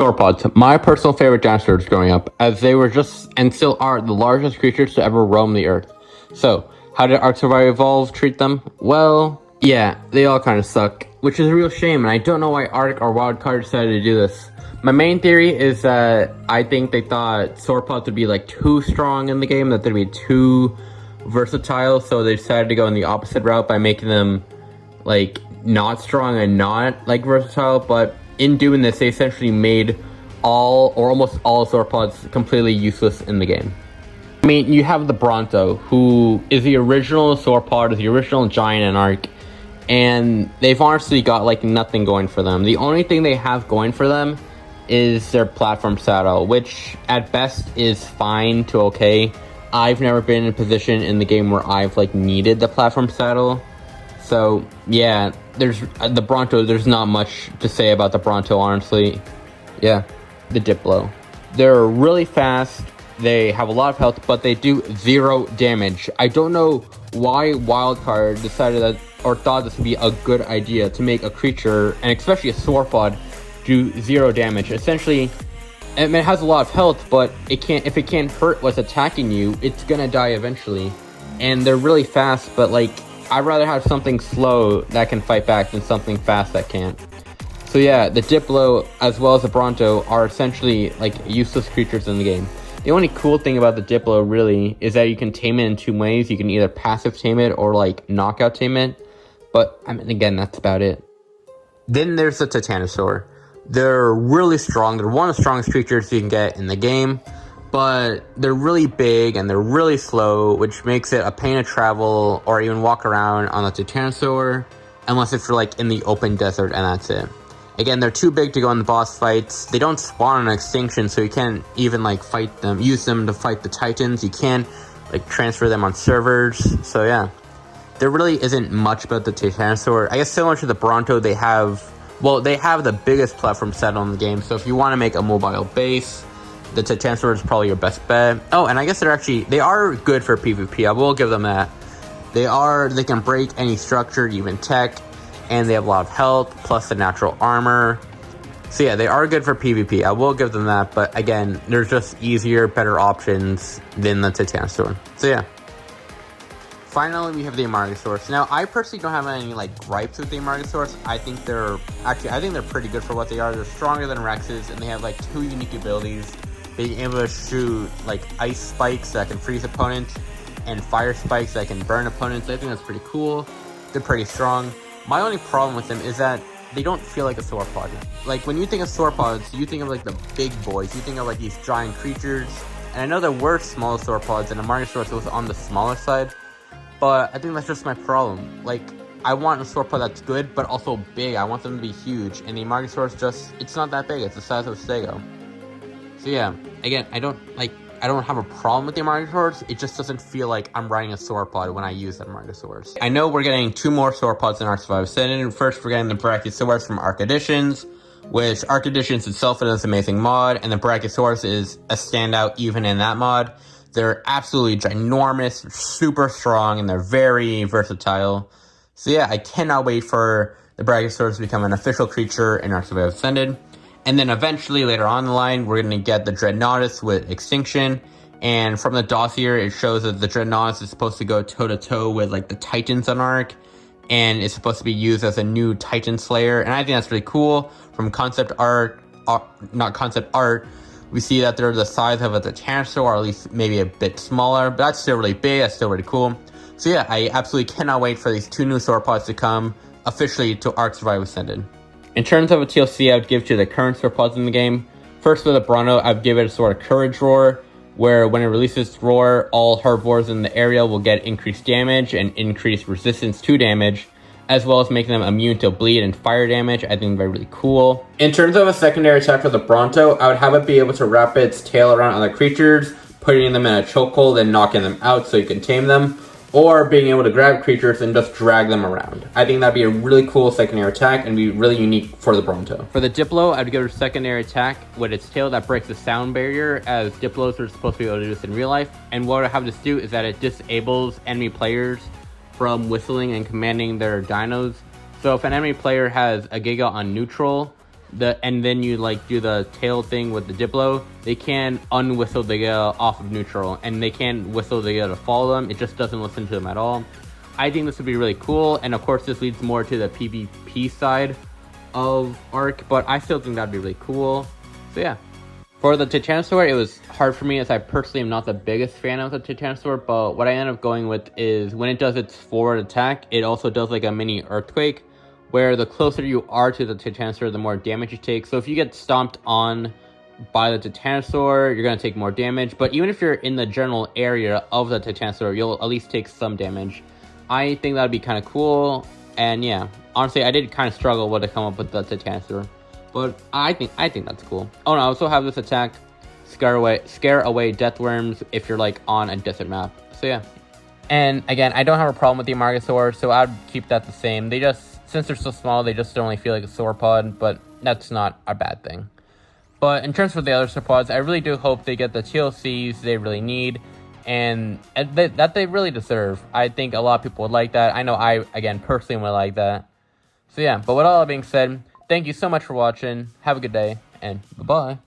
Sauropods, my personal favorite dinosaurs growing up, as they were just, and still are, the largest creatures to ever roam the earth. So, how did Arks Survival Evolve treat them? Well, yeah, they all kind of suck, which is a real shame, and I don't know why Ark or Wildcard decided to do this. My main theory is that I think they thought sauropods would be like too strong in the game, that they'd be too versatile, so they decided to go in the opposite route by making them like not strong and not like versatile, but in doing this, they essentially made all or almost all sauropods completely useless in the game. I mean, you have the Bronto, who is the original sauropod, is the original giant in Ark, and they've honestly got like nothing going for them. The only thing they have going for them is their platform saddle, which at best is fine to okay. I've never been in a position in the game where I've like needed the platform saddle. So yeah, there's the Bronto, there's not much to say about the Bronto, honestly. Yeah, the Diplo. They're really fast, they have a lot of health, but they do 0 damage. I don't know why Wildcard decided that, or thought this would be a good idea to make a creature, and especially a sauropod, do 0 damage. Essentially, I mean, it has a lot of health, but it can't, if it can't hurt what's attacking you, it's gonna die eventually. And they're really fast, but like, I'd rather have something slow that can fight back than something fast that can't. So yeah, the Diplo as well as the Bronto are essentially like useless creatures in the game. The only cool thing about the Diplo really is that you can tame it in 2 ways. You can either passive tame it or like knockout tame it. But I mean, again, that's about it. Then there's the Titanosaur. They're really strong. They're one of the strongest creatures you can get in the game. But they're really big and they're really slow, which makes it a pain to travel or even walk around on the Titanosaur, unless if you're like in the open desert and that's it. Again, they're too big to go in the boss fights. They don't spawn on extinction, so you can't even like fight them, use them to fight the Titans. You can like transfer them on servers. So yeah, there really isn't much about the Titanosaur. I guess similar to the Bronto, they have the biggest platform saddle in the game. So if you want to make a mobile base, the Titanosaur is probably your best bet. Oh, and I guess they are good for PvP. I will give them that. They can break any structure, even tech, and they have a lot of health, plus the natural armor. So yeah, they are good for PvP. I will give them that, but again, there's just easier, better options than the Titanosaur. So yeah. Finally, we have the Amargasaurus. Now, I personally don't have any like gripes with the Amargasaurus. I think they're pretty good for what they are. They're stronger than Rexes, and they have like 2 unique abilities. Being able to shoot like ice spikes that can freeze opponents and fire spikes that can burn opponents. I think that's pretty cool. They're pretty strong. My only problem with them is that they don't feel like a sauropod. Like when you think of sauropods, you think of like the big boys. You think of like these giant creatures. And I know there were smaller sauropods, and Amargasaurus was on the smaller side. But I think that's just my problem. Like, I want a sauropod that's good, but also big. I want them to be huge. And the Amargasaurus it's not that big. It's the size of a Stego. So yeah, again, I don't have a problem with the Amargasaurus. It just doesn't feel like I'm riding a sauropod when I use the Amargasaurus. I know we're getting 2 more sauropods in Ark Survival Ascended. First, we're getting the Brachiosaurus from Ark Editions, which Ark Editions itself is an amazing mod, and the Brachiosaurus is a standout even in that mod. They're absolutely ginormous, super strong, and they're very versatile. So yeah, I cannot wait for the Brachiosaurus to become an official creature in Ark Survival Ascended. And then eventually, later on the line, we're going to get the Dreadnoughtus with Extinction. And from the dossier, it shows that the Dreadnoughtus is supposed to go toe-to-toe with, like, the Titans on Ark. And it's supposed to be used as a new Titan Slayer. And I think that's really cool. From concept art, we see that they're the size of a Titanosaur, or at least maybe a bit smaller. But that's still really big. That's still really cool. So yeah, I absolutely cannot wait for these 2 new sauropods to come officially to Ark Survival Ascended. In terms of a TLC, I would give to the current sauropods in the game. First, for the Bronto, I would give it a sort of Courage Roar, where when it releases its roar, all herbivores in the area will get increased damage and increased resistance to damage, as well as making them immune to bleed and fire damage. I think they're really cool. In terms of a secondary attack for the Bronto, I would have it be able to wrap its tail around other creatures, putting them in a chokehold and knocking them out so you can tame them, or being able to grab creatures and just drag them around. I think that'd be a really cool secondary attack and be really unique for the Bronto. For the Diplo, I'd give it a secondary attack with its tail that breaks the sound barrier, as Diplos are supposed to be able to do this in real life. And what I have this do is that it disables enemy players from whistling and commanding their dinos. So if an enemy player has a Giga on neutral, and then you like do the tail thing with the Diplo, they can unwhistle the gale off of neutral, and they can whistle the gale to follow them. It just doesn't listen to them at all. I think this would be really cool, and of course this leads more to the PvP side of Ark, but I still think that'd be really cool. So yeah. For the Titanosaur, it was hard for me as I personally am not the biggest fan of the Titanosaur, but what I ended up going with is when it does its forward attack, it also does like a mini earthquake, where the closer you are to the Titanosaur, the more damage you take. So if you get stomped on by the Titanosaur, you're going to take more damage, but even if you're in the general area of the Titanosaur, you'll at least take some damage. I think that'd be kind of cool, and yeah, honestly, I did kind of struggle with to come up with the Titanosaur. But I think that's cool. Oh no, I also have this attack, scare away death worms if you're like on a desert map. So yeah. And again, I don't have a problem with the Amargasaurus, so I'd keep that the same. They just, since they're so small, they just don't really feel like a sauropod, but that's not a bad thing. But in terms of the other sauropods, I really do hope they get the TLCs they really need, and that they really deserve. I think a lot of people would like that. I know I, again, personally would like that. So yeah, but with all that being said, thank you so much for watching. Have a good day, and bye-bye.